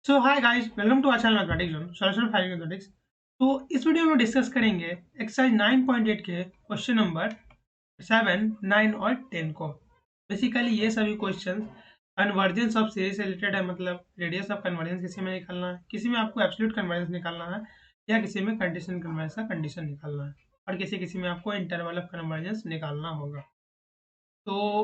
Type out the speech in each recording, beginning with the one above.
So hi guys, welcome to our channel mathematics zone solution finding mathematics. तो इस video में discuss करेंगे exercise 9.8 के क्वेश्चन नंबर 7, 9 और 10 को। बेसिकली ये सभी क्वेश्चन कन्वर्जेंस ऑफ सीरीज से रिलेटेड है, मतलब रेडियस ऑफ कन्वर्जेंस किसी में निकालना है, किसी में आपको एब्सोल्यूट कन्वर्जेंस निकालना है, या किसी में कंडीशन कन्वर्जेंस का कंडीशन निकालना है, और किसी किसी में आपको इंटरवल ऑफ कन्वर्जेंस निकालना होगा। तो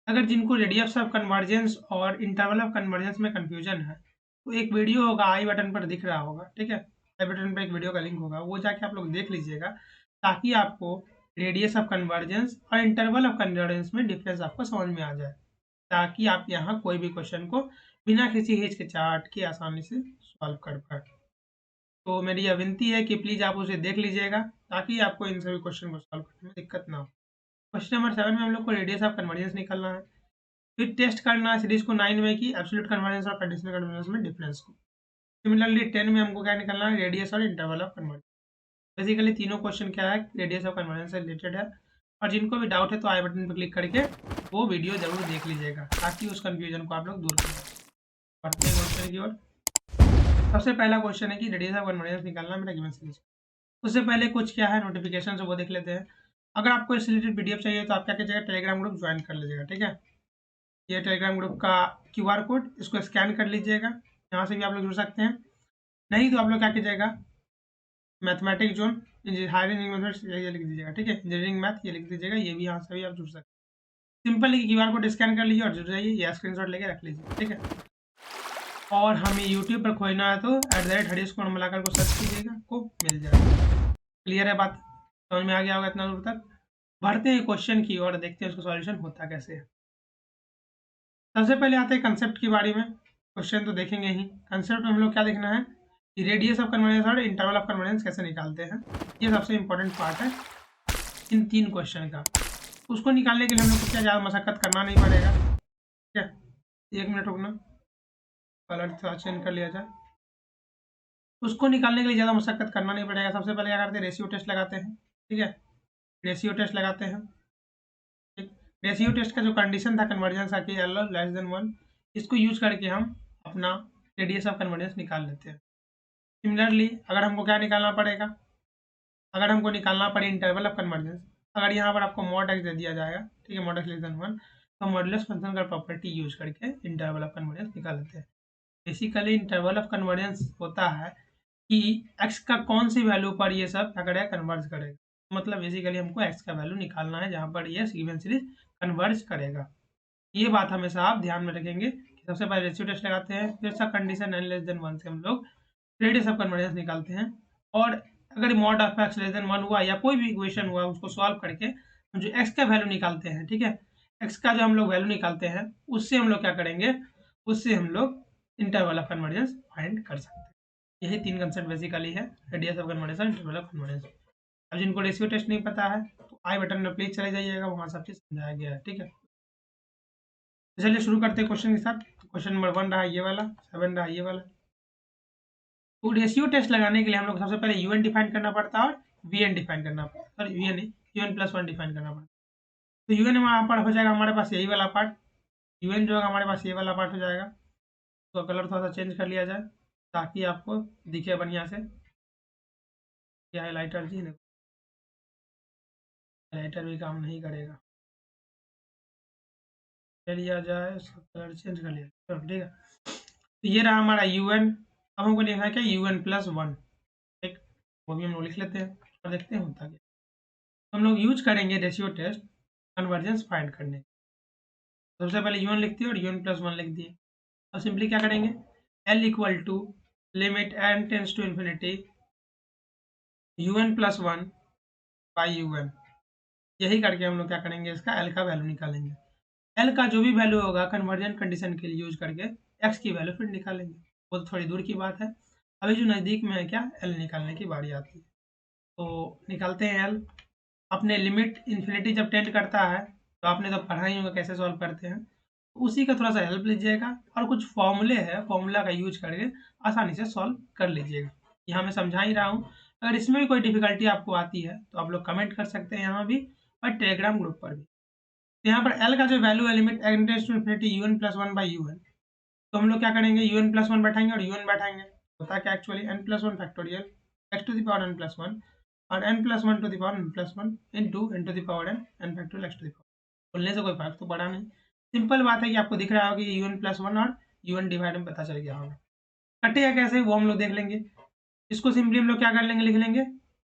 अगर जिनको रेडियस ऑफ कन्वर्जेंस और इंटरवल ऑफ कन्वर्जेंस में कंफ्यूजन है, तो एक वीडियो होगा, आई बटन पर दिख रहा होगा, ठीक है। आई बटन पर एक वीडियो का लिंक होगा, वो जाके आप लोग देख लीजिएगा, ताकि आपको रेडियस ऑफ कन्वर्जेंस और इंटरवल ऑफ कन्वर्जेंस में डिफरेंस आपको समझ में आ जाए, ताकि आप यहाँ कोई भी क्वेश्चन को बिना किसी हिचकिचाहट के आसानी से सॉल्व कर पाए। तो मेरी यह विनती है कि प्लीज़ आप उसे देख लीजिएगा, ताकि आपको इन सभी क्वेश्चन को सॉल्व करने में दिक्कत ना हो। क्वेश्चन नंबर 7 में हम लोग को रेडियस ऑफ कन्वर्जेंस निकालना है। फिर टेस्ट करना है सीरीज को 9 में कि एब्सोल्यूट कन्वर्जेंस और कंडीशनल कन्वर्जेंस में डिफरेंस को। सिमिलरली 10 में हमको क्या निकालना है, रेडियस और इंटरवल ऑफ कन्वर्जेंस। बेसिकली तीनों क्वेश्चन क्या है, रेडियस ऑफ कन्वर्जेंस से रिलेटेड है। और जिनको भी डाउट है तो आई बटन पर क्लिक करके वो वीडियो जरूर देख लीजिएगा, ताकि उस कन्फ्यूजन को आप लोग दूर करें। बढ़ते हैं क्वेश्चन की ओर। सबसे पहला क्वेश्चन है कि रेडियस ऑफ कन्वर्जेंस निकालना मेरा गिवन सीरीज। उससे पहले कुछ क्या है नोटिफिकेशन, वो देख लेते हैं। अगर आपको इस रिलेटेड पीडीएफ चाहिए तो आप क्या कीजिएगा, टेलीग्राम ग्रुप ज्वाइन कर लीजिएगा, ठीक है। ये टेलीग्राम ग्रुप का क्यूआर कोड, इसको स्कैन कर लीजिएगा, यहाँ से भी आप लोग जुड़ सकते हैं। नहीं तो आप लोग क्या कीजिएगा, मैथमेटिक्स जोन हायर मैथमेटिक्स ये लिख दीजिएगा, ठीक है। इंजीनियरिंग मैथ ये लिख दीजिएगा, ये भी यहाँ से भी आप जुड़ सकते हैं। सिंपल ही क्यूआर कोड स्कैन कर लीजिए और जुड़ जाइए, या स्क्रीनशॉट लेके रख लीजिए, ठीक है। और हमें यूट्यूब पर खोजना है तो @हरीश को मिलाकर को सर्च कीजिएगा, को मिल जाएगा। क्लियर है बात, समझ में आ गया होगा इतना दूर तक। बढ़ते हैं क्वेश्चन की और देखते हैं उसका सॉल्यूशन होता कैसे है। सबसे पहले आते हैं कंसेप्ट की बारी में। क्वेश्चन तो देखेंगे ही, कंसेप्ट में हम लोग क्या देखना है कि रेडियस ऑफ कन्वर्जेंस और इंटरवल ऑफ कन्वर्जेंस कैसे निकालते हैं। ये सबसे इंपॉर्टेंट पार्ट है इन तीन क्वेश्चन का। उसको निकालने के लिए हम लोग को क्या ज़्यादा मशक्कत करना नहीं पड़ेगा, ठीक है। 1 मिनट रुकना, कलर थोड़ा चेंज कर लिया जाए। उसको निकालने के लिए ज़्यादा मशक्कत करना नहीं पड़ेगा। सबसे पहले क्या करते हैं, रेशियो टेस्ट लगाते हैं, ठीक है। रेशियो टेस्ट लगाते हैं, ठीक। रेशियो टेस्ट का जो कंडीशन था कन्वर्जेंस का कि एल लेस देन 1, इसको यूज करके हम अपना रेडियस ऑफ कन्वर्जेंस निकाल लेते हैं। सिमिलरली अगर हमको क्या निकालना पड़ेगा, अगर हमको निकालना पड़े इंटरवल ऑफ कन्वर्जेंस, अगर यहाँ पर आपको मॉड एक्स दे दिया जाएगा, ठीक है, मॉड एक्स लेस देन 1, तो मॉडुलस फंक्शन का प्रॉपर्टी यूज करके इंटरवल ऑफ कन्वर्जेंस निकाल लेते हैं। बेसिकली इंटरवल ऑफ कन्वर्जेंस होता है कि x का कौन सी वैल्यू पर ये सब क्या करेगा, कन्वर्ज करेगा। मतलब बेसिकली हमको x का वैल्यू निकालना है जहाँ पर ये गिवन सीरीज कन्वर्ज करेगा। ये बात हमेशा आप ध्यान में रखेंगे कि सबसे पहले रेशियो टेस्ट लगाते हैं, फिर सब कंडीशन n लेस देन 1 से हम लोग रेडियस ऑफ कन्वर्जेंस निकालते हैं। और अगर mod of x less than 1 हुआ या कोई भी इक्वेशन हुआ, उसको सॉल्व करके हम जो x का वैल्यू निकालते हैं, ठीक है, x का जो हम लोग वैल्यू निकालते हैं, उससे हम लोग क्या करेंगे, उससे हम लोग इंटरवल ऑफ कन्वर्जेंस फाइंड कर सकते हैं। यही तीन कंसेप्ट बेसिकली है, radius of convergence, interval of convergence. अब जिनको रेशियो टेस्ट नहीं पता है तो आई बटन में प्लीज चले जाइएगा, वहाँ सब चीज़ समझाया गया है, ठीक है। तो चलिए शुरू करते हैं क्वेश्चन के साथ। क्वेश्चन नंबर 1 रहा ये वाला, 7 रहा ये वाला। तो रेशियो टेस्ट लगाने के लिए हम लोग सबसे पहले यूएन डिफाइन करना पड़ता है और वीएन डिफाइन करना पड़ता है, सॉरी वीएन नहीं, यूएन प्लस 1 डिफाइन करना पड़ता है। तो यूएन वहाँ पर हो जाएगा हमारे पास यही वाला पार्ट, यूएन जो है हमारे पास ये वाला पार्ट हो जाएगा। तो कलर थोड़ा सा चेंज कर लिया जाए ताकि आपको दिखे बढ़िया से। क्या हाइलाइटर जी, हाइलाइटर भी काम नहीं करेगा, ले लिया जाए, उसका कलर चेंज कर लिया, चलो ठीक है। तो ये रहा हमारा यूएन। अब हमको लिखना है क्या, यूएन प्लस 1, ठीक। वो भी हम लोग लिख लेते हैं और देखते हैं होता क्या। हम लोग यूज करेंगे रेशियो टेस्ट कन्वर्जेंस फाइंड करने। सबसे पहले यूएन लिखते हैं और यूएन प्लस 1 लिख दिए। अब सिंपली क्या करेंगे, l equal to limit n tends to infinity u n plus 1 by u n. यही करके हम लोग क्या करेंगे, इसका एल का वैल्यू निकालेंगे। एल का जो भी वैल्यू होगा कन्वर्जन कंडीशन के लिए यूज करके एक्स की वैल्यू फिर निकालेंगे। वो तो थोड़ी दूर की बात है, अभी जो नज़दीक में है क्या, एल निकालने की बारी आती है। तो निकालते हैं एल। अपने लिमिट इन्फिनिटी जब टेंड करता है तो आपने तो पढ़ा ही होगा कैसे सॉल्व करते हैं, तो उसी का थोड़ा सा हेल्प लीजिएगा और कुछ फॉर्मूले है, फॉर्मूला का यूज करके आसानी से सॉल्व कर लीजिएगा। यहाँ मैं समझा ही रहा हूँ। अगर इसमें भी कोई डिफिकल्टी आपको आती है तो आप लोग कमेंट कर सकते हैं यहाँ भी और टेलीग्राम ग्रुप पर भी। तो यहाँ पर एल का जो वैल्यू है limit n tends to infinity u n plus 1 by u n, तो हम लोग क्या करेंगे, un प्लस वन बैठाएंगे और un बैठाएंगे, होता क्या actually n plus one factorial x to the power n plus one और n plus one to the power n plus one into n to the power n factorial x to the power. बोलने से कोई फर्क तो पड़ा नहीं, simple बात है कि आपको दिख रहा होगा कि un प्लस वन और un डिवाइड में पता चल गया होगा। कटेगा कैसे वो हम लोग देख लेंगे। इसको सिंपली हम लोग क्या कर लेंगे, लिख लेंगे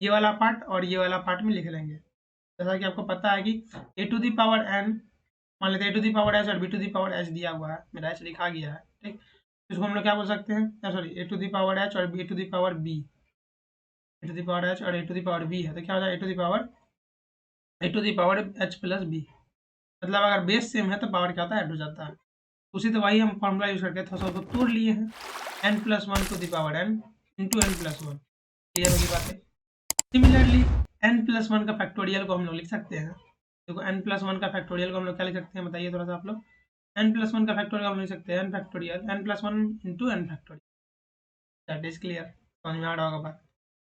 ये वाला पार्ट और ये वाला पार्ट में लिख लेंगे। जैसा कि आपको पता है कि a to the power n, मान लेते हैं a to the power h और b to the power h दिया हुआ है, मेरा h लिखा गया है, ठीक। इसको हम लोग क्या बोल सकते हैं, sorry a to the power h और b to the power b, a to the power h और a to the power b है, तो क्या हो जाएगा a to the power h plus b। मतलब अगर बेस सेम है तो पावर क्या होता है, ऐड हो जाता है। उसी तो वही हम फॉर्मूला यूज करके थोड़ा सा उसको तोड़ लिए हैं, n plus one to the power n into n plus one. Clear होगी बातें। सिमिलरली n प्लस वन का फैक्टोरियल को हम लोग लिख सकते हैं। देखो n प्लस वन का फैक्टोरियल को हम लोग क्या लिख सकते हैं, बताइए थोड़ा सा आप लोग। n प्लस वन का फैक्टोरियल हम लिख सकते हैं n factorial n plus one into n factorial. That is clear, समझ में आ रहा होगा बात।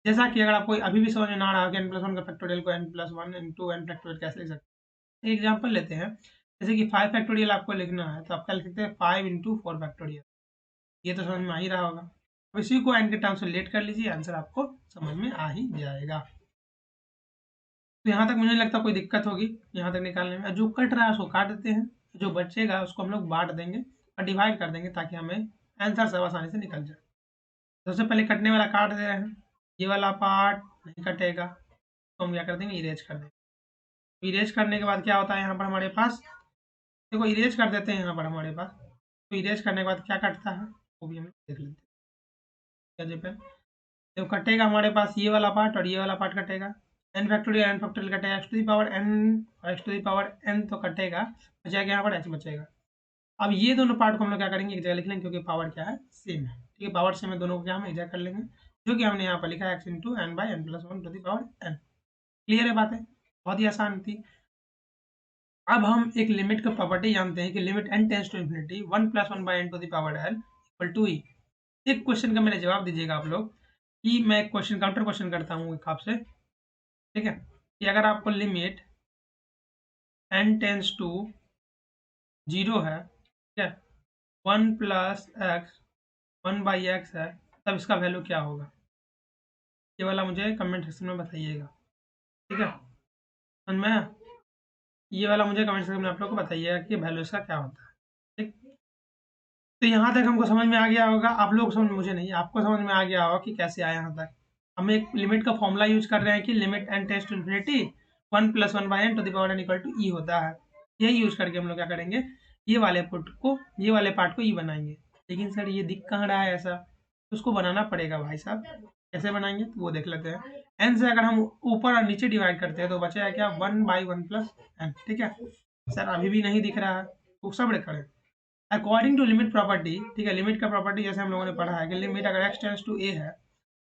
जैसा कि अगर आपको अभी भी समझ में ना आ रहा हो कि n प्लस वन का फैक्टोरियल को n plus one into n factorial कैसे लिख सकते हैं, एक एग्जाम्पल लेते हैं। जैसे कि 5 फैक्टोरियल आपको लिखना है तो आप क्या लिख सकते हैं, 5 इंटू 4 फैक्टोरियल। ये तो समझ में आ ही रहा होगा। अब इसी को n के टर्म्स में लेट कर लीजिए, आंसर आपको समझ में आ ही जाएगा। तो यहाँ तक मुझे नहीं लगता कोई दिक्कत होगी यहाँ तक निकालने में। जो कट रहा है उसको काट देते हैं, जो बचेगा उसको हम लोग बांट देंगे और डिवाइड कर देंगे ताकि हमें आंसर सब आसानी से निकल जाए। सबसे पहले कटने वाला काट दे रहे हैं, ये वाला पार्ट नहीं कटेगा तो हम क्या कर देंगे, इरेज कर देंगे। इरेज करने के बाद क्या होता है यहाँ पर हमारे पास, देखो इरेज कर देते हैं यहाँ पर हमारे पास। तो इरेज करने के बाद क्या कटता है वो भी हम लोग देख लेते हैं। तो कटेगा हमारे पास ये वाला पार्ट और ये वाला पार्ट कटेगा, n फैक्टोरियल कटेगा, x to the power n और x to the power n तो कटेगा, बचेगा यहाँ पर h बचेगा। अब ये दोनों पार्ट को हम लोग क्या करेंगे, एक जगह लिख लेंगे क्योंकि पावर क्या है, सेम है, ठीक है। पावर सेम है, दोनों को क्या हम एक जगह कर लेंगे, जो कि हमने यहाँ पर लिखा है x into n by n plus one to the power n। Clear है बातें, बहुत ही आसान थी। अब हम एक लिमिट का प्रॉपर्टी जानते हैं कि limit n tends to infinity 1 plus one by n to the power n equal to e. एक क्वेश्चन का मेरे जवाब दीजिएगा आप लोग कि मैं क्वेश्चन काउंटर क्वेश्चन करता हूँ एक आपसे, ठीक है, कि अगर आपको लिमिट n टेंस टू 0 है, ठीक है, 1 प्लस एक्स 1 बाई एक्स है, तब इसका वैल्यू क्या होगा, ये वाला मुझे कमेंट सेक्शन में बताइएगा, ठीक है। समझ में, ये वाला मुझे कमेंट सेक्शन में आप लोग को बताइएगा कि वैल्यू इसका क्या होता है, ठीक। तो यहाँ तक हमको समझ में आ गया होगा, आप लोग समझ, मुझे नहीं, आपको समझ में आ गया होगा कि कैसे आया यहाँ तक। हम एक लिमिट का फॉर्मूला यूज कर रहे हैं कि limit n tends to infinity 1 plus one by n to the power n equal to e होता है। यही यूज करके हम लोग क्या करेंगे, ये वाले पार्ट को ई बनाएंगे। लेकिन सर ये दिख कहाँ रहा है ऐसा, तो उसको बनाना पड़ेगा भाई साहब। कैसे बनाएंगे तो वो देख लेते हैं। n से अगर हम ऊपर और नीचे डिवाइड करते हैं तो बचेगा क्या, 1 बाई वन प्लस n, ठीक है। सर अभी भी नहीं दिख रहा है, वो सब करें अकॉर्डिंग टू लिमिट प्रॉपर्टी, ठीक है। लिमिट का प्रॉपर्टी जैसे हम लोगों ने पढ़ा है कि लिमिट अगर x टेंस टू a है,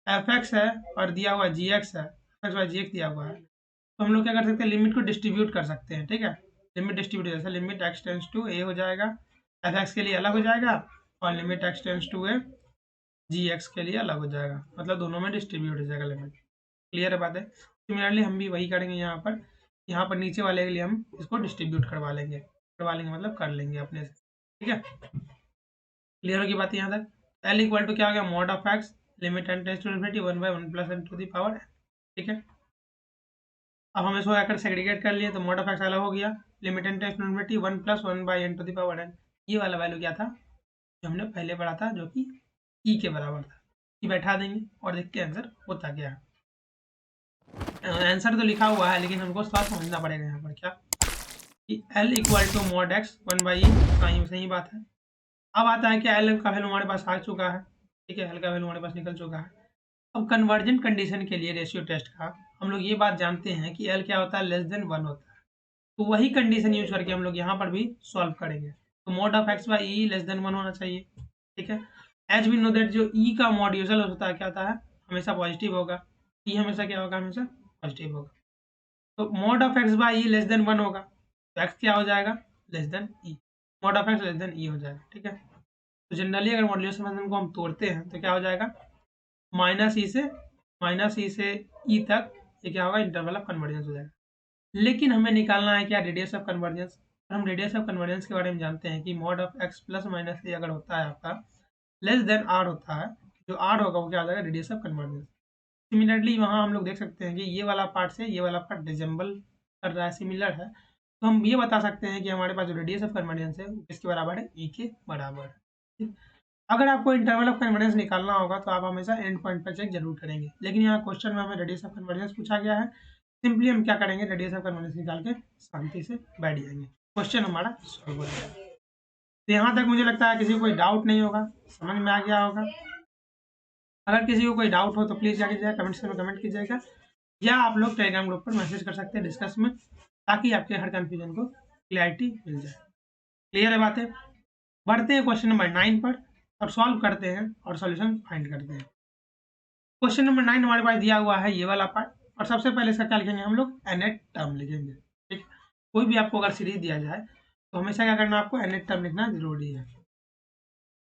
एफ एक्स है और दिया हुआ जी एक्स है, एफ एक्स वाई जी एक्स दिया हुआ है, तो हम लोग क्या कर सकते हैं, लिमिट को डिस्ट्रीब्यूट कर सकते हैं, ठीक है। लिमिट डिस्ट्रीब्यूट जैसे लिमिट एक्स टेंस टू ए हो जाएगा, एफ एक्स के लिए अलग हो जाएगा, और limit x tends to a g x के लिए अलग हो जाएगा, मतलब दोनों में डिस्ट्रीब्यूट हो जाएगा लिमिट। क्लियर है बात है। सिमिलरली हम भी वही करेंगे यहाँ पर नीचे वाले के लिए हम इसको डिस्ट्रीब्यूट करवा लेंगे मतलब कर लेंगे अपने से, ठीक है। क्लियर होगी बात यहाँ तक। एल इक्वल टू क्या हो गया, mod of x limit n tends to infinity 1 by one plus n to the power, ठीक है। अब हम इसको आकर सेग्रीगेट कर लिए तो मॉड ऑफ एक्स अलग हो गया, limit n tends to infinity 1 plus one by n to the power n. ये वाला वैल्यू क्या था जो हमने पहले पढ़ा था, जो कि ई के बराबर था। ये बैठा देंगे और देखते हैं आंसर होता क्या है। आंसर तो लिखा हुआ है लेकिन हमको थोड़ा समझना पड़ेगा यहाँ पर क्या, कि L equal to mod x 1 by e, सही बात है। अब आता है कि एल का वैल्यू हमारे पास आ चुका है, ठीक है, एल का वैल्यू हमारे पास निकल चुका है। अब कन्वर्जेंट कंडीशन के लिए रेशियो टेस्ट का हम लोग ये बात जानते हैं कि एल क्या होता है, लेस देन 1 होता है। तो वही कंडीशन यूज करके हम लोग यहाँ पर भी सॉल्व करेंगे। तो mod of x by e less than 1 होना चाहिए, ठीक है। एज वी नो दैट जो ई का मॉड यूजल होता है क्या होता है, हमेशा पॉजिटिव होगा। ई हमेशा क्या होगा, हमेशा पॉजिटिव होगा। तो mod of x by e less than 1 होगा, तो एक्स क्या हो जाएगा, less than e, mod of x less than e हो जाएगा, ठीक है। तो जनरली अगर मॉड्यूलस फंक्शन को हम तोड़ते हैं तो क्या हो जाएगा, माइनस ई से ई तक ये क्या होगा, इंटरवल ऑफ कन्वर्जेंस हो जाएगा। लेकिन हमें निकालना है क्या, रेडियस ऑफ कन्वर्जेंस। हम रेडियस ऑफ कन्वर्जेंस के बारे में जानते हैं कि mod of x plus minus a अगर होता है आपका लेस देन आर होता है, जो आर होगा वो क्या हो जाएगा, रेडियस ऑफ कन्वर्जेंस। सिमिलरली वहाँ हम लोग देख सकते हैं कि ये वाला पार्ट से ये वाला पार्ट डिसेंबल कर रहा है, सिमिलर है, तो हम ये बता सकते हैं कि हमारे पास जो रेडियस ऑफ कन्वर्जेंस है वो किसके बराबर है, ई के बराबर है। ठीक? अगर आपको इंटरवल ऑफ कन्वर्जेंस निकालना होगा तो आप हमेशा एंड पॉइंट पर चेक जरूर करेंगे, लेकिन यहाँ क्वेश्चन में हमें रेडियस ऑफ कन्वर्जेंस पूछा गया है, सिंपली हम क्या करेंगे, रेडियस ऑफ कन्वर्जेंस निकाल के शांति से बैठ जाएंगे, क्वेश्चन हमारा सॉल्व हो जाएगा। तो यहाँ तक मुझे लगता है किसी को कोई डाउट नहीं होगा, समझ में आ गया होगा। अगर किसी को कोई डाउट हो तो प्लीज़ क्या कीजिएगा, कमेंट सेक्शन में कमेंट कीजिएगा, या आप लोग टेलीग्राम ग्रुप पर मैसेज कर सकते हैं डिस्कस में, ताकि आपके हर कन्फ्यूजन को क्लैरिटी मिल जाए। क्लियर है बातें? बढ़ते हैं क्वेश्चन नंबर 9 पर और सॉल्व करते हैं और सॉल्यूशन फाइंड करते हैं। क्वेश्चन नंबर 9 हमारे पास दिया हुआ है ये वाला पार्ट, और सबसे पहले इसका क्या लिखेंगे हम लोग, एनेट टर्म लिखेंगे। ठीक, कोई भी आपको अगर सीरीज दिया जाए तो हमेशा क्या करना, आपको एनेट टर्म लिखना जरूरी है।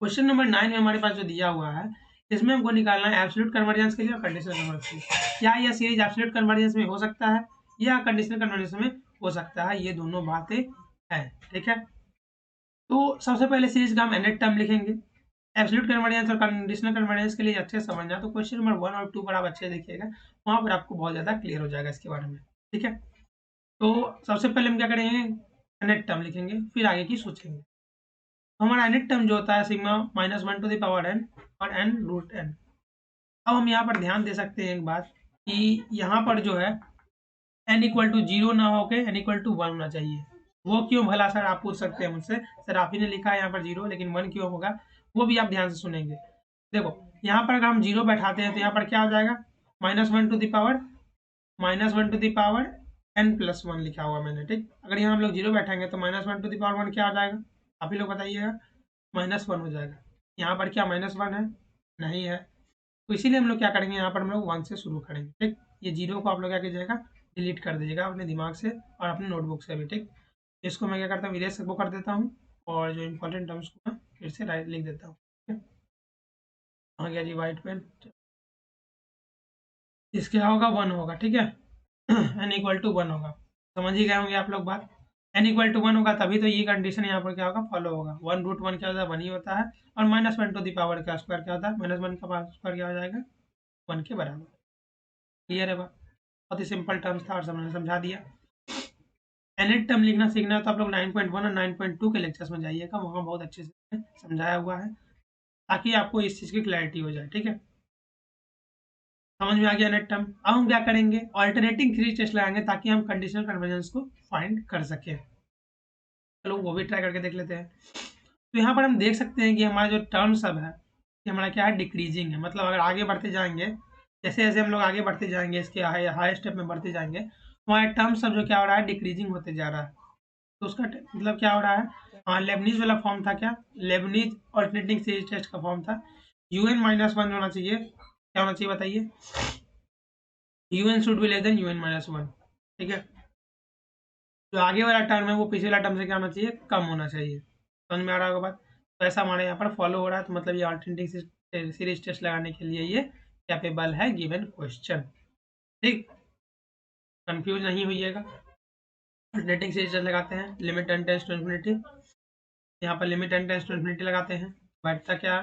क्वेश्चन नंबर 9 में हमारे पास जो दिया हुआ है, इसमें हमको निकालना है एब्सोल्यूट कन्वर्जेंस के लिए और कंडीशनल कन्वर्जेंस के लिए। क्या यह सीरीज एब्सोल्यूट कन्वर्जेंस में हो सकता है या कंडीशनल कन्वर्जेंस में हो सकता है, ये दोनों बातें हैं। ठीक है, तो सबसे पहले सीरीज का हम एनेट टर्म लिखेंगे। एब्सोल्यूट कन्वर्जेंस और कंडीशनल कन्वर्जेंस के लिए अच्छे से समझना, तो क्वेश्चन नंबर 1 और 2 पर आप अच्छे देखिएगा, वहाँ पर आपको बहुत ज़्यादा क्लियर हो जाएगा इसके बारे में। ठीक है, तो सबसे पहले हम क्या करेंगे, एनेट टर्म लिखेंगे, फिर आगे की सोचेंगे। तो हमारा एनेट टर्म जो होता है sigma -1 to the power n और n रूट n। अब हम यहाँ पर ध्यान दे सकते हैं एक बात, कि यहाँ पर जो है n इक्वल टू 0 ना होके n इक्वल टू 1 होना चाहिए। वो क्यों भला सर, आप पूछ सकते हैं मुझसे, सर आप ही ने लिखा है यहाँ पर 0 लेकिन 1 क्यों होगा, वो भी आप ध्यान से सुनेंगे। देखो यहाँ पर अगर हम 0 बैठाते हैं तो यहाँ पर क्या हो जाएगा, -1 टू द पावर n+1 लिखा हुआ मैंने। ठीक, अगर यहाँ हम लोग 0 बैठाएंगे तो -1 टू द पावर 1 क्या हो जाएगा, आप ही लोग बताइएगा, -1 हो जाएगा। यहाँ पर क्या -1 है, नहीं है, तो इसीलिए हम लोग क्या करेंगे, यहाँ पर हम लोग 1 से शुरू करेंगे। ठीक, ये 0 को आप लोग क्या कीजिएगा, डिलीट कर दीजिएगा अपने दिमाग से और अपने नोटबुक से भी। ठीक, इसको मैं क्या करता हूँ, इरेज वो कर देता हूँ और जो इंपॉर्टेंट टर्म्स को मैं फिर से राइट लिख देता हूँ। ठीक है, आ गया जी वाइट पेन, इसके क्या होगा, 1 होगा। ठीक है, n इक्वल टू 1 होगा, समझ ही गए होंगे आप लोग बात। n इक्वल टू 1 होगा तभी तो ये कंडीशन यहाँ पर क्या होगा, फॉलो होगा। 1√1 क्या होता है, 1 ही होता है, और -1 टू द पावर का स्क्वायर क्या होता है, -1 का स्क्वायर क्या हो जाएगा, 1 के बराबर। क्लियर है बात, बहुत ही सिंपल टर्म्स था और सबने समझा दिया। एनेट टर्म लिखना सीखना है तो आप लोग 9.1 और 9.2 के लेक्चर्स में जाइएगा, वहाँ बहुत अच्छे से समझाया हुआ है, ताकि आपको इस चीज़ की क्लैरिटी हो जाए। ठीक है, समझ में आ गया नेट टर्म। अब हम क्या करेंगे, ऑल्टरनेटिंग सीरीज टेस्ट लगाएंगे ताकि हम कंडीशनल कन्वर्जेंस को फाइंड कर सकें। चलो वो भी ट्राई करके देख लेते हैं। तो यहाँ पर हम देख सकते हैं कि हमारा जो टर्म सब है कि हमारा क्या है, डिक्रीजिंग है। मतलब अगर आगे बढ़ते जाएंगे, जैसे जैसे हम लोग आगे बढ़ते जाएंगे, इसके हाई स्टेप में बढ़ते जाएंगे, हमारा टर्म सब जो क्या हो रहा है, डिक्रीजिंग होते जा रहा है। तो उसका मतलब क्या हो रहा है, हाँ लेबनीज वाला फॉर्म था, क्या लेबनीज ऑल्टरनेटिंग सीरीज टेस्ट का फॉर्म था, UN-1 होना चाहिए। क्या होना चाहिए बताइए, UN should be less then UN-1। ठीक है, जो आगे वाला टर्म है वो पीछे वाला टर्म से क्या होना चाहिए, कम होना चाहिए। समझ में आ रहा होगा बात, तो ऐसा हमारे यहाँ पर फॉलो हो रहा है, तो मतलब ये ऑल्टरनेटिंग सीरीज टेस्ट लगाने के लिए ये कैपेबल है गिवन क्वेश्चन। ठीक, कंफ्यूज नहीं होइएगा। ऑल्टरनेटिंग सीरीज टेस्ट लगाते हैं, limit n tends to infinity, यहाँ पर limit n tends to infinity लगाते हैं, बैठता क्या,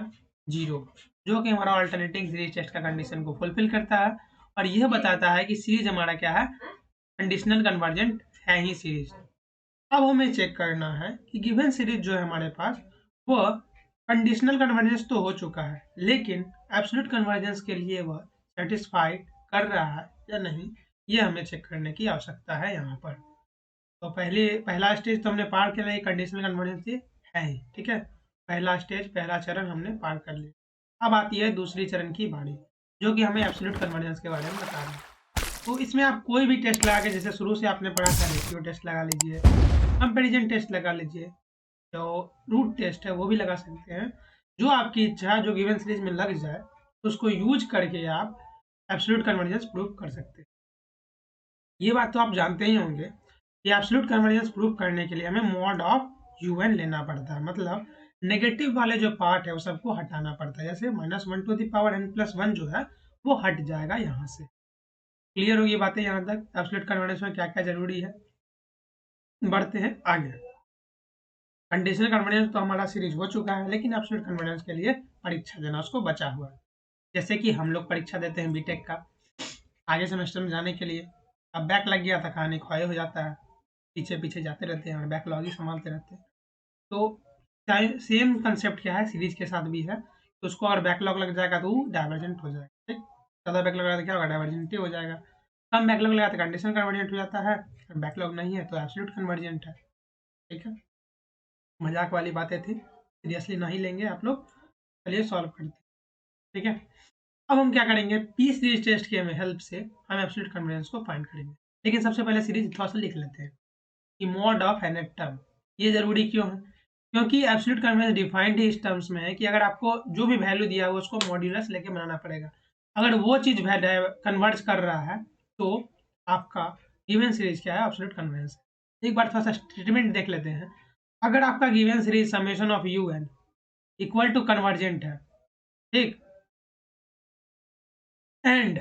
0, जो कि हमारा ऑल्टरनेटिंग सीरीज टेस्ट का कंडीशन को फुलफिल करता है और यह बताता है कि सीरीज हमारा क्या है, कंडीशनल कन्वर्जेंट है ही सीरीज। अब हमें चेक करना है कि गिवन सीरीज जो है हमारे पास, वो कंडीशनल कन्वर्जेंस तो हो चुका है, लेकिन एब्सोल्यूट कन्वर्जेंस के लिए वह सेटिस्फाइड कर रहा है या नहीं, ये हमें चेक करने की आवश्यकता है यहाँ पर। तो पहला स्टेज तो हमने पार कर लिया, कंडीशनल कन्वर्जेंस है ही। ठीक है, पहला स्टेज, पहला चरण हमने पार कर लिया। अब आती है दूसरी चरण की बारी, जो कि हमें एब्सोल्यूट कन्वर्जेंस के बारे में बता रहा है। तो इसमें आप कोई भी टेस्ट लगा के, जैसे शुरू से आपने पढ़ा था, रेशियो टेस्ट लगा लीजिए, कंपैरिजन टेस्ट लगा लीजिए, जो रूट टेस्ट है वो भी लगा सकते हैं, जो आपकी इच्छा, जो गिवन सीरीज में लग जाए, तो उसको यूज करके आप एब्सोल्यूट कन्वर्जेंस प्रूव कर सकते हैं। ये बात तो आप जानते ही होंगे कि एब्सोल्यूट कन्वर्जेंस प्रूव करने के लिए हमें मॉड ऑफ UN लेना पड़ता है, मतलब नेगेटिव वाले जो पार्ट है वो सबको हटाना पड़ता है। जैसे -1 टू द पावर n+1 जो है वो हट जाएगा यहाँ से। क्लियर होगी बातें यहाँ तक, एब्सोल्यूट कन्वर्जेंस में क्या क्या जरूरी है। बढ़ते हैं आगे। कंडीशनल कन्वर्जेंस तो हमारा सीरीज हो चुका है, लेकिन एब्सोल्यूट कन्वर्जेंस के लिए परीक्षा देना उसको बचा हुआ है। जैसे कि हम लोग परीक्षा देते हैं बीटेक का आगे सेमेस्टर में जाने के लिए। अब बैक लग गया था, कहानी खोए हो जाता है, पीछे पीछे जाते रहते हैं और बैकलॉग ही संभालते रहते हैं। तो सेम कंसेप्ट क्या है सीरीज के साथ भी है, तो उसको अगर बैकलॉग लग जाएगा तो वो डाइवर्जेंट हो जाएगा। ठीक, ज़्यादा बैकलॉग लगा तो क्या होगा, डाइवर्जेंट ही हो जाएगा। कम बैकलॉग लगा तो कंडीशनल कन्वर्जेंट हो जाता है, और बैकलॉग नहीं है तो एब्सोल्यूट कन्वर्जेंट है। ठीक है, मजाक वाली बातें थी, सीरियसली नहीं लेंगे आप लोग। चलिए सॉल्व करते हैं। ठीक है, अब हम क्या करेंगे, पी सीरीज टेस्ट के हेल्प से हम एब्सोल्यूट कन्वर्जेंस को फाइंड करेंगे। लेकिन सबसे पहले सीरीज थोड़ा सा लिख लेते हैं कि मॉड ऑफ एन टर्म। ये जरूरी क्यों है, क्योंकि एब्सोल्यूट कन्वर्जेंस डिफाइंड ही इस टर्म्स में है कि अगर आपको जो भी वैल्यू दिया है उसको मॉड्यूलस लेके बनाना पड़ेगा। अगर वो चीज कन्वर्ज कर रहा है तो आपका गिवन सीरीज क्या है, एब्सोल्यूट कन्वर्जेंस। एक बार थोड़ा सा स्टेटमेंट देख लेते हैं। अगर आपका given series summation of u n equal to convergent है, ठीक, and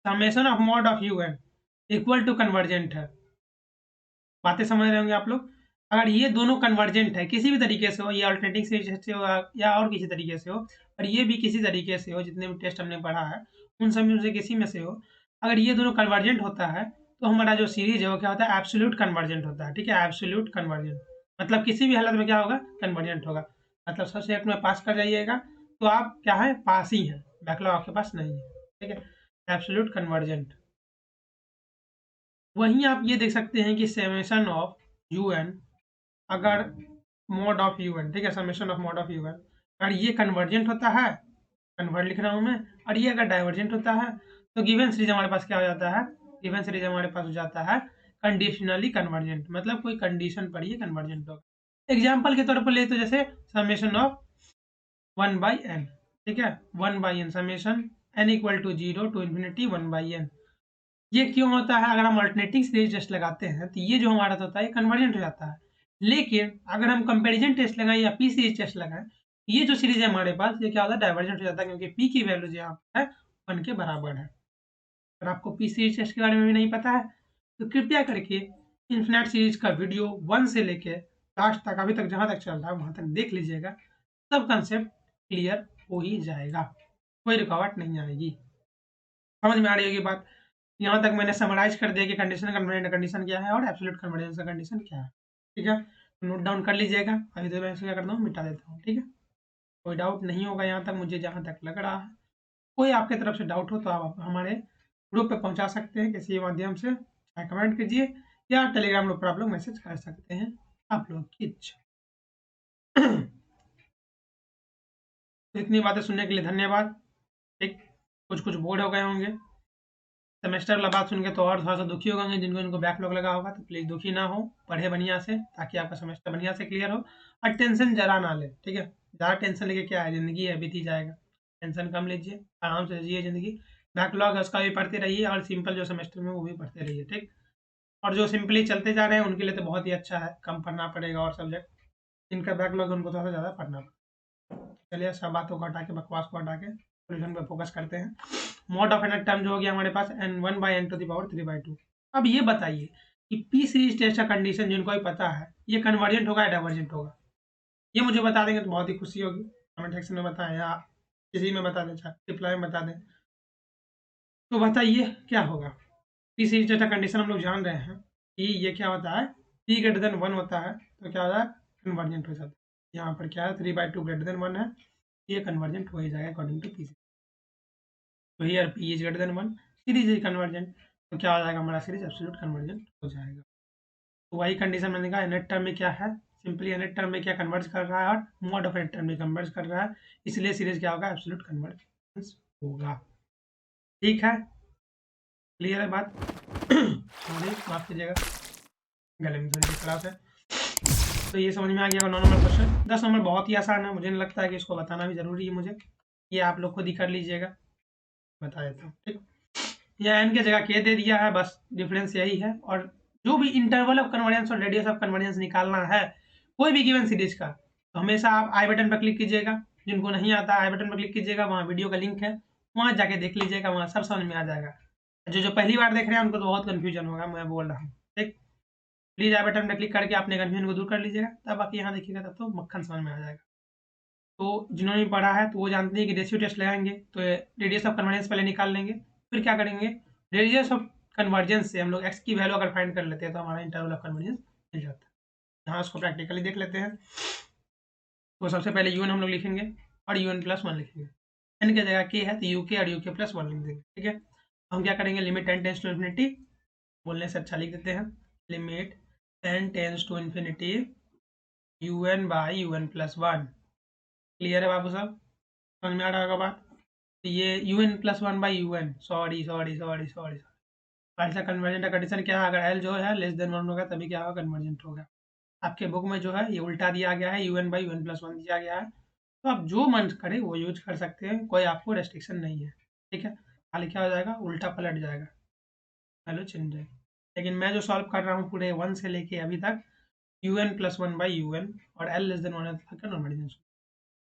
summation of mod of u n equal to convergent है, बातें समझ रहे होंगे आप लोग। अगर ये दोनों कन्वर्जेंट है किसी भी तरीके से हो, ये अल्टरनेटिंग सीरीज से हो या और किसी तरीके से हो, और ये भी किसी तरीके से हो, जितने भी टेस्ट हमने पढ़ा है उन सब में से किसी में से हो, अगर ये दोनों कन्वर्जेंट होता है तो हमारा जो सीरीज है वो क्या होता है, एब्सोल्यूट कन्वर्जेंट होता है। ठीक है, एब्सोल्यूट कन्वर्जेंट मतलब किसी भी हालत में क्या होगा, कन्वर्जेंट होगा। मतलब सबसे एक में पास कर जाइएगा तो आप क्या है, पास ही हैं, बैकलॉग आपके पास नहीं है। ठीक है, एब्सोल्यूट कन्वर्जेंट। वहीं आप ये देख सकते हैं कि समेशन ऑफ यू एन, अगर मॉड ऑफ यू एन, ठीक है, summation of mod of u n, अगर ये कन्वर्जेंट होता है, कन्वर्ट लिख रहा हूँ मैं, और ये अगर डाइवर्जेंट होता है तो गिवन सीरीज हमारे पास क्या हो जाता है, गिवन सीरीज हमारे पास हो जाता है कंडीशनली कन्वर्जेंट, मतलब कोई कंडीशन पर ये कन्वर्जेंट होगा। एग्जाम्पल के तौर पर ले तो जैसे समेशन ऑफ 1/n, ठीक है, 1/n summation n equal to 0 to infinity 1/n। ये क्यों होता है, अगर हम अल्टरनेटिंग सीरीज टेस्ट लगाते हैं तो ये जो हमारा होता है कन्वर्जेंट हो जाता है। लेकिन अगर हम कंपैरिजन टेस्ट लगाएं या पी सीरीज टेस्ट लगाएं, ये जो सीरीज है हमारे पास ये क्या होता है, डाइवर्जेंट हो जाता है, क्योंकि पी की वैल्यू जो यहाँ है 1 के बराबर है। अगर आपको पी सीरीज टेस्ट के बारे में भी नहीं पता है तो कृपया करके इन्फिनाइट सीरीज का वीडियो 1 से लेके लास्ट तक, अभी तक जहाँ तक चल रहा है वहाँ तक देख लीजिएगा, सब कंसेप्ट क्लियर हो ही जाएगा, कोई रुकावट नहीं आएगी। समझ में आ रही होगी बात। यहाँ तक मैंने समराइज कर दिया कि कंडीशनल कन्वर्जेंट का कंडीशन क्या है और एब्सोल्यूट कन्वर्जेंस का कंडीशन क्या है। ठीक है, नोट डाउन कर लीजिएगा। अभी तो मैं इसे क्या करता हूँ, मिटा देता हूँ। ठीक है, कोई डाउट नहीं होगा यहाँ तक, मुझे जहाँ तक लग रहा है। कोई आपके तरफ से डाउट हो तो आप हमारे ग्रुप पे पहुँचा सकते हैं किसी माध्यम से, चाहे कमेंट कीजिए या टेलीग्राम ग्रुप पर आप लोग मैसेज कर सकते हैं, आप लोग की इच्छा। तो इतनी बातें सुनने के लिए धन्यवाद। ठीक, कुछ कुछ बोर्ड हो गए होंगे, सेमेस्टर वाला बात सुन के तो और थोड़ा सा दुखी हो गए, जिनको इनको बैकलॉग लगा होगा तो प्लीज़ दुखी ना हो, पढ़े बढ़िया से ताकि आपका सेमेस्टर बढ़िया से क्लियर हो, और टेंशन जरा ना ले। ठीक है, ज़्यादा टेंशन लेके क्या है, ज़िंदगी है, बीत ही जाएगा। टेंशन कम लीजिए, आराम से जिए ज़िंदगी। बैकलॉग है उसका भी पढ़ते रहिए, और सिंपल जो सेमेस्टर में वो भी पढ़ते रहिए। ठीक, और जो सिंपली चलते जा रहे हैं उनके लिए तो बहुत ही अच्छा है, कम पढ़ना पड़ेगा, और सब्जेक्ट जिनका बैकलॉग है उनको थोड़ा सा ज़्यादा पढ़ना पड़ेगा। चलिए सब बातों को हटा के, बकवास को हटा के सोल्यूशन पे फोकस करते हैं। मॉड ऑफ एन टर्म जो हो गया हमारे पास n1/n⁻3/2। अब ये बताइए कि पी सीरीज टेस्ट का कंडीशन जिनको भी पता है ये कन्वर्जेंट होगा या डाइवर्जेंट होगा, ये मुझे बता देंगे तो बहुत ही खुशी होगी। कमेंट सेक्शन में बताएं या किसी में बता दें, चाहे रिप्लाई में बता दें। तो बताइए क्या होगा। पी सीरीज टेस्ट का कंडीशन हम लोग जान रहे हैं कि ये क्या होता है, p ग्रेटर देन 1 होता है तो क्या होता है, कन्वर्जेंट हो जाता है। यहाँ पर क्या है, 3/2 ग्रेटर देन 1 है, ये कन्वर्जेंट हो ही जाएगा अकॉर्डिंग टू पी। तो here p is greater than 1, series is convergent, तो क्या हो जाएगा हमारा सीरीज एब्सोल्यूट कन्वर्जेंट हो जाएगा। तो वही कंडीशन मैंने कहा, nth टर्म में क्या है, सिंपली nth टर्म में क्या कन्वर्ज कर रहा है और मॉड ऑफ nth टर्म में कन्वर्ज कर रहा है, इसलिए सीरीज क्या होगा, एब्सोल्यूट कन्वर्जेंस होगा। ठीक है, क्लियर है बात। सॉरी माफ कीजिएगा, गले में थोड़ी सी खराब है। तो ये समझ में आ गया 9 नंबर क्वेश्चन। 10 नंबर बहुत ही आसान है, मुझे नहीं लगता है कि इसको बताना भी जरूरी है मुझे, ये आप लोग खुद ही कर लीजिएगा, बता देता हूँ। ठीक, या एन की जगह के दे दिया है, बस डिफरेंस यही है। और जो भी इंटरवल ऑफ कन्वर्जेंस और रेडियस ऑफ कन्वर्जेंस निकालना है कोई भी गिवन सीरीज का, तो हमेशा आप आई बटन पर क्लिक कीजिएगा। जिनको नहीं आता आई बटन पर क्लिक कीजिएगा, वहाँ वीडियो का लिंक है, वहाँ जाके देख लीजिएगा, वहाँ सब समझ में आ जाएगा। जो जो पहली बार देख रहे हैं उनको तो बहुत कन्फ्यूजन होगा, मैं बोल रहा हूँ। ठीक, प्लीज आई बटन पर क्लिक करके अपने कन्फ्यूजन को दूर कर लीजिएगा, तब आप यहाँ देखिएगा तब तो मक्खन समझ में आ जाएगा। तो जिन्होंने पढ़ा है तो वो जानते हैं कि रेशियो टेस्ट लगाएंगे तो रेडियस ऑफ कन्वर्जेंस पहले निकाल लेंगे, फिर क्या करेंगे, रेडियस ऑफ कन्वर्जेंस से हम लोग एक्स की वैल्यू अगर फाइंड कर लेते हैं तो हमारा इंटरवल ऑफ कन्वर्जेंस मिल जाता है। यहाँ उसको प्रैक्टिकली देख लेते हैं। तो सबसे पहले यूएन हम लोग लिखेंगे और यूएन प्लस वन लिखेंगे। एन की जगह के है तो यूके और यूके प्लस वन लिख देंगे, ठीक है। हम क्या करेंगे, limit n tends to infinity, बोलने से अच्छा लिख देते हैं, limit n tends to infinity u n by u n plus one. Clear है बाबू साहब, समझ में आ रहा होगा बात। तो ये UN plus one by UN, sorry sorry sorry sorry ऐसा कन्वर्जेंट का कंडीशन क्या है, अगर एल जो है लेस देन वन होगा तभी क्या होगा, कन्वर्जेंट होगा। आपके बुक में जो है ये उल्टा दिया गया है, UN by u n plus one दिया गया है, तो आप जो मन करे वो यूज कर सकते हैं, कोई आपको रेस्ट्रिक्शन नहीं है, ठीक है। खाली क्या हो जाएगा, उल्टा पलट जाएगा, वैल्यू चेंज जाएगी। लेकिन मैं जो सॉल्व कर रहा हूँ पूरे वन से लेके अभी तक UN plus one by UN और एल लेस देन वन तक का नॉर्मलाइजेशन,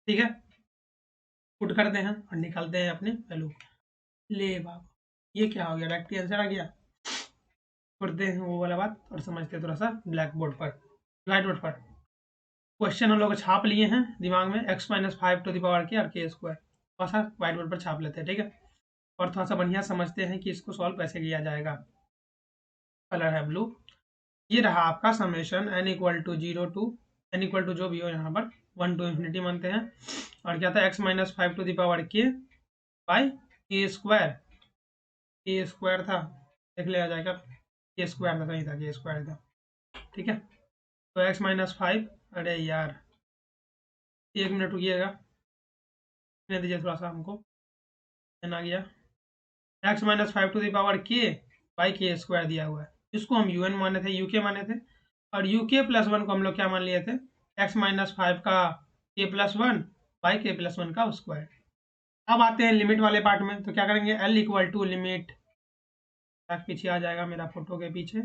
ठीक है। पुट करते हैं और निकालते हैं अपनी वैल्यू। ले बाबा, ये क्या हो गया, डायरेक्ट आंसर आ गया। पढ़ते हैं वो वाला बात और समझते हैं थोड़ा सा ब्लैक बोर्ड पर, व्हाइट बोर्ड पर। क्वेश्चन हम लोग छाप लिए हैं दिमाग में, x minus five to the power k और के स्क्वायर, थोड़ा सा व्हाइट बोर्ड पर छाप लेते हैं, ठीक है। और थोड़ा सा बढ़िया समझते हैं कि इसको सॉल्व कैसे किया जाएगा। कलर है ब्लू। ये रहा आपका summation n equal to zero to n equal to जो भी हो यहाँ पर 1 टू इन्फिनिटी मानते हैं। और क्या था, x minus five to the power k by k square था, देख लिया जाएगा, के स्क्वायर था, सही था, के स्क्वायर था, ठीक है। तो x माइनस फाइव, अरे यार 1 मिनट रुकिएगा, दीजिए थोड़ा सा हमको, n आ गया, x minus five to the power k by k square दिया हुआ है, इसको हम un माने थे, uk माने थे, और uk प्लस वन को हम लोग क्या मान लिए थे, x माइनस फाइव का k प्लस वन बाई के प्लस वन का स्क्वायर। अब आते हैं लिमिट वाले पार्ट में, तो क्या करेंगे, l इक्वल टू लिमिट, पीछे आ जाएगा मेरा फोटो के पीछे,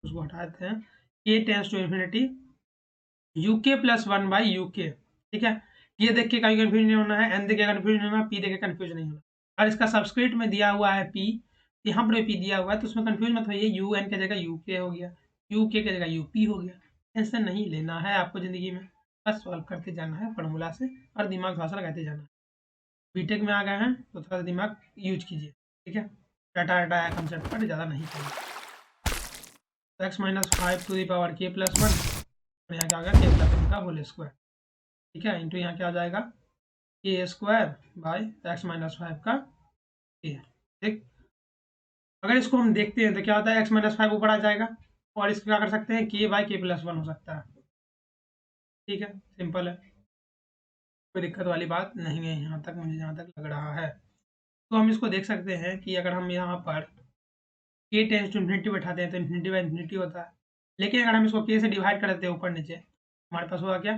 उसको हटा देते हैं, k tends to infinity uk plus one by uk, ठीक है। ये देख के कहीं कन्फ्यूज नहीं होना है, n देख के कन्फ्यूज नहीं होना, p देख के कन्फ्यूज नहीं होना। और इसका सबस्क्रिप्ट में दिया हुआ है p, यहाँ पर p दिया हुआ है, तो उसमें कन्फ्यूज मत होइए, un की जगह uk हो गया, uk की जगह up हो गया। टेंशन नहीं लेना है आपको ज़िंदगी में, बस सॉल्व करते जाना है फॉर्मूला से और दिमाग थोड़ा सा लगाते जाना है। बीटेक में आ गए हैं तो थोड़ा सा दिमाग यूज कीजिए, ठीक है। डाटा डाटा कंसेप्ट पर ज़्यादा नहीं चाहिए। X minus five to the power k plus one, और यहाँ क्या आ गया, के प्लस वन का होल स्क्वायर, ठीक है, इंटू यहाँ क्या आ जाएगा, k square by x minus five का के, ठीक। अगर इसको हम देखते हैं तो क्या होता है, एक्स माइनस फाइव ऊपर आ जाएगा और इसको क्या कर सकते हैं, के बाई के प्लस वन हो सकता है, ठीक है, सिंपल है, कोई दिक्कत वाली बात नहीं है यहाँ तक, मुझे जहाँ तक लग रहा है। तो हम इसको देख सकते हैं कि अगर हम यहाँ पर के टेंस टू इन्फिनिटी बैठाते हैं तो इन्फिनिटी बाई इन्फिनिटी होता है, लेकिन अगर हम इसको के से डिवाइड कर देते हैं ऊपर नीचे, हमारे पास होगा क्या,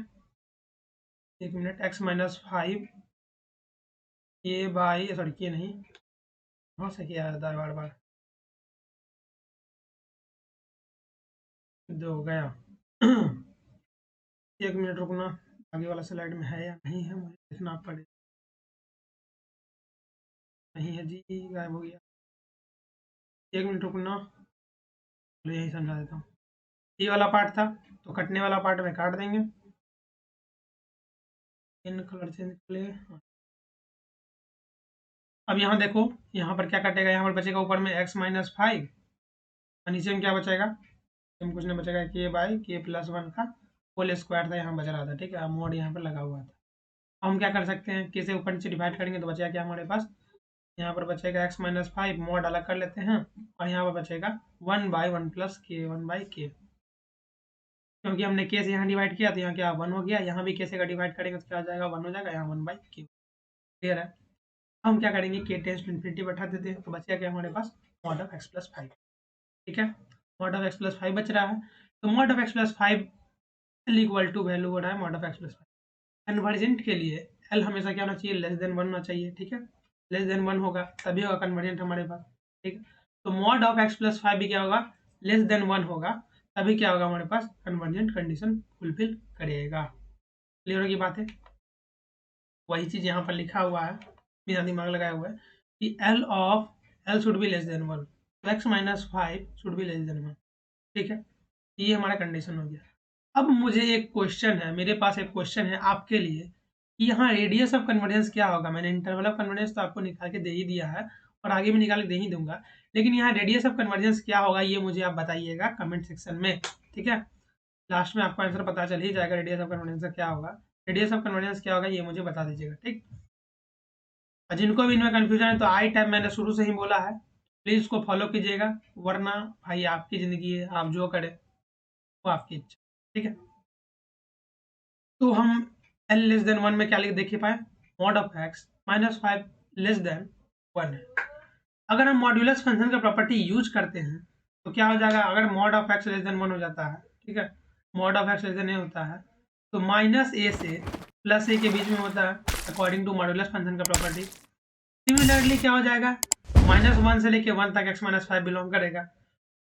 1 मिनट, एक्स माइनस फाइव के बाई, सॉरी के नहीं, कहाँ से किया जाता है बार बार, दो गया 1 मिनट रुकना, आगे वाला स्लाइड में है या नहीं है मुझे देखना पड़ेगा, नहीं है जी, गायब हो गया, 1 मिनट रुकना, चलो यही समझा देता हूँ। ये वाला पार्ट था तो कटने वाला पार्ट में काट देंगे, इन कलर से निकले। अब यहाँ देखो, यहाँ पर क्या कटेगा, यहाँ पर बचेगा ऊपर में x माइनस फाइव और नीचे में क्या बचेगा, हम कुछ नहीं बचेगा, के बाई के प्लस वन का होल स्क्वायर था, यहाँ बच रहा था, ठीक है, मोड यहाँ पर लगा हुआ था। हम क्या कर सकते हैं, के से ऊपर नीचे डिवाइड करेंगे तो बचेगा क्या हमारे पास, यहाँ पर बचेगा x माइनस फाइव, मोड अलग कर लेते हैं, और यहाँ पर बचेगा 1/1 प्लस के 1/k, क्योंकि हमने के से यहाँ डिवाइड किया तो यहाँ क्या 1 हो गया, यहाँ भी के से का डिवाइड करेंगे तो क्या हो जाएगा, 1 हो जाएगा, यहाँ 1/k, क्लियर है। हम क्या करेंगे, के टेंस टू इन्फिनिटी बैठा देते हैं, तो बचेगा क्या हमारे पास, mod of x plus five, ठीक है, mod of x plus five बच रहा है। तो mod of x plus five L equal to value हो रहा है mod of x plus five. Convergent के लिए एल हमेशा क्या होना चाहिए, लेस देन वन होना चाहिए, ठीक है, लेस देन वन होगा तभी होगा कन्वर्जेंट हमारे पास, ठीक है। तो mod of x plus five भी क्या होगा, लेस देन वन होगा, तभी क्या होगा हमारे पास, कन्वर्जेंट कंडीशन फुलफिल करेगा। क्लियर होगी बात है, वही चीज़ यहाँ पर लिखा हुआ है, बिना दिमाग लगाए हुआ है कि L should be less than one, तो x minus five should be less than one, ठीक है। ये हमारा कंडीशन हो गया। अब मुझे एक क्वेश्चन है, मेरे पास एक क्वेश्चन है आपके लिए कि यहाँ रेडियस ऑफ कन्वर्जेंस क्या होगा। मैंने इंटरवल ऑफ कन्वर्जेंस तो आपको निकाल के दे ही दिया है और आगे भी निकाल के दे ही दूंगा, लेकिन यहाँ रेडियस ऑफ कन्वर्जेंस क्या होगा ये मुझे आप बताइएगा कमेंट सेक्शन में, ठीक है। लास्ट में आपको आंसर पता चल ही जाएगा रेडियस ऑफ कन्वर्जेंस का क्या होगा। रेडियस ऑफ कन्वर्जेंस क्या होगा ये मुझे बता दीजिएगा, ठीक। और जिनको भी इनमें कन्फ्यूजन है तो आई टैब मैंने शुरू से ही बोला है, प्लीज़ उसको फॉलो कीजिएगा, वरना भाई आपकी ज़िंदगी है, आप जो करें वो आपकी इच्छा, ठीक है। तो हम l लेस देन 1 में क्या लिख देख पाए, mod of x minus 5 less than 1 है। अगर हम मॉड्यूलस फंक्शन का प्रॉपर्टी यूज करते हैं तो क्या हो जाएगा, अगर mod of x less than 1 हो जाता है, ठीक है, mod of x less than a होता है तो माइनस a से प्लस a के बीच में होता है अकॉर्डिंग टू मॉड्यूलस फंक्शन का प्रॉपर्टी। सिमिलरली क्या हो जाएगा, -1 से लेके 1 तक x माइनस 5 बिलोंग करेगा,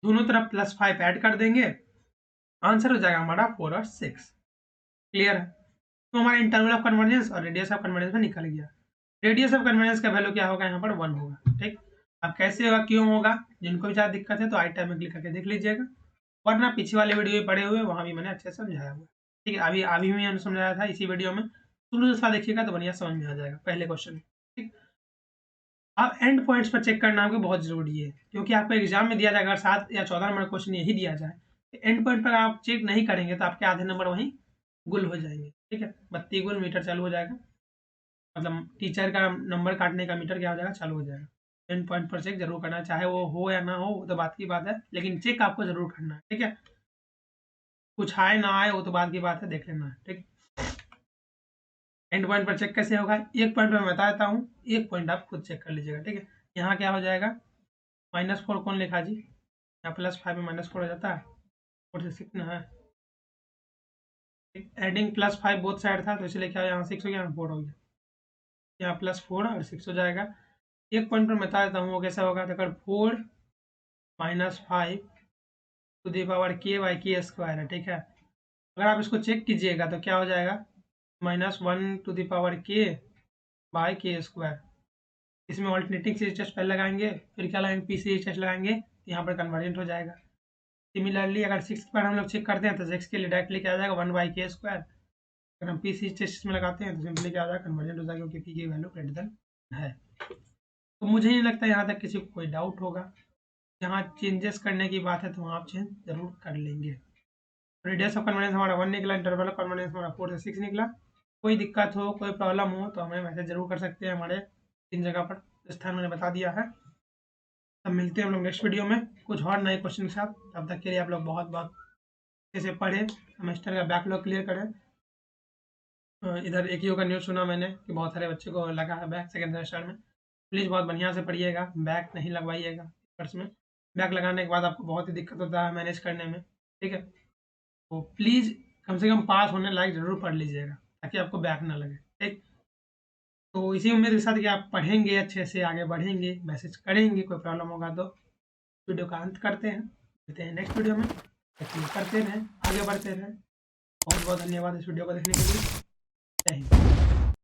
दोनों तरफ +5 ऐड कर देंगे, आंसर हो जाएगा हमारा 4 और 6। क्लियर है। तो हमारा इंटरवल ऑफ कन्वर्जेंस और रेडियस ऑफ कन्वर्जेंस में निकल गया। रेडियस ऑफ कन्वर्जेंस का वैल्यू क्या होगा, यहाँ पर 1 होगा, ठीक। अब कैसे होगा, क्यों होगा, जिनको भी ज़्यादा दिक्कत है तो आई टैब में क्लिक करके देख लीजिएगा, वरना पीछे वाले वीडियो में पड़े हुए वहाँ भी मैंने अच्छे से समझाया हुआ, ठीक है। अभी अभी भी मैंने समझाया था इसी वीडियो में, शुरू से देखिएगा तो बढ़िया समझ में आ जाएगा पहले क्वेश्चन, ठीक। अब एंड पॉइंट्स पर चेक करना आपको बहुत जरूरी है, क्योंकि आपको एग्जाम में दिया जाएगा, अगर 7 या 14 नंबर क्वेश्चन यही दिया जाए, एंड पॉइंट पर आप चेक नहीं करेंगे तो आपके आधे नंबर वहीं गुल हो जाएंगे, ठीक है। बत्ती गुल मीटर चालू हो जाएगा, मतलब टीचर का नंबर काटने का मीटर क्या हो जाएगा, चालू हो जाएगा। एंड पॉइंट पर चेक जरूर करना है, चाहे वो हो या ना हो वो तो बात की बात है, लेकिन चेक आपको जरूर करना है, ठीक है। कुछ आए ना आए वो तो बात की बात है, देख लेना है, ठीक। एंड पॉइंट पर चेक कैसे होगा, एक पॉइंट पर मैं बता देता हूँ, एक पॉइंट आप खुद चेक कर लीजिएगा, ठीक है। यहाँ क्या हो जाएगा, -4 कौन लिखा जी, यहाँ +5 में -4 हो जाता है, 4 से 6 ना है, एडिंग +5 बोथ साइड था तो इसलिए क्या यहाँ 6 हो गया, यहाँ 4 हो गया, यहाँ +4 और 6 हो जाएगा। एक पॉइंट पर बता देता हूँ वो कैसा होगा, तो अगर 4 - 5 to the power k by k square है, ठीक है। अगर आप इसको चेक कीजिएगा तो क्या हो जाएगा, -1 to the power k by k square. इसमें ऑल्टरनेटिंग सीरीज टेस्ट पहले लगाएंगे, फिर क्या लगाएंगे, पी सीरीज टेस्ट लगाएंगे, यहाँ पर कन्वर्जेंट हो जाएगा। सिमिलरली अगर 6 पर हम लोग चेक करते हैं तो 6 के लिए डायरेक्टली क्या आ जाएगा, 1 बाई के स्क्वायर। अगर हम पी सीरीज टेस्ट में लगाते हैं तो सिंपली क्या आ जाएगा, कन्वर्जेंट हो जाएगा, क्योंकि पी की वैल्यू ग्रेटर देन है। तो मुझे नहीं लगता यहाँ तक किसी को कोई डाउट होगा। जहाँ चेंजेस करने की बात है तो वहाँ आप चेंज जरूर कर लेंगे। रेडियस ऑफ कन्वर्जेंस हमारा 1 निकला, इंटरवल ऑफ कन्वर्जेंस हमारा 4 से 6 निकला। कोई दिक्कत हो, कोई प्रॉब्लम हो तो हमें मैसेज जरूर कर सकते हैं, हमारे 3 जगह पर स्थान मैंने बता दिया है। तब मिलते हैं हम लोग नेक्स्ट वीडियो में कुछ और नए क्वेश्चन के साथ। तब तक के लिए आप लोग बहुत बहुत अच्छे से पढ़ें, सेमेस्टर का बैकलॉग क्लियर करें। इधर एक ही का न्यूज़ सुना मैंने कि बहुत सारे बच्चे को लगा है बैक सेकेंड सेमेस्टर में। प्लीज़ बहुत बढ़िया से पढ़िएगा, बैक नहीं लगवाइएगा पेपर्स में। बैक लगाने के बाद आपको बहुत ही दिक्कत होता है मैनेज करने में, ठीक है। तो प्लीज़ कम से कम पास होने लायक ज़रूर पढ़ लीजिएगा ताकि आपको बैक ना लगे, ठीक। तो इसी उम्मीद के साथ कि आप पढ़ेंगे, अच्छे से आगे बढ़ेंगे, मैसेज करेंगे, कोई प्रॉब्लम होगा तो वीडियो का अंत करते हैं, मिलते हैं नेक्स्ट वीडियो में। करते रहें, आगे बढ़ते रहें। बहुत बहुत धन्यवाद इस वीडियो को देखने के लिए। जय हिंद।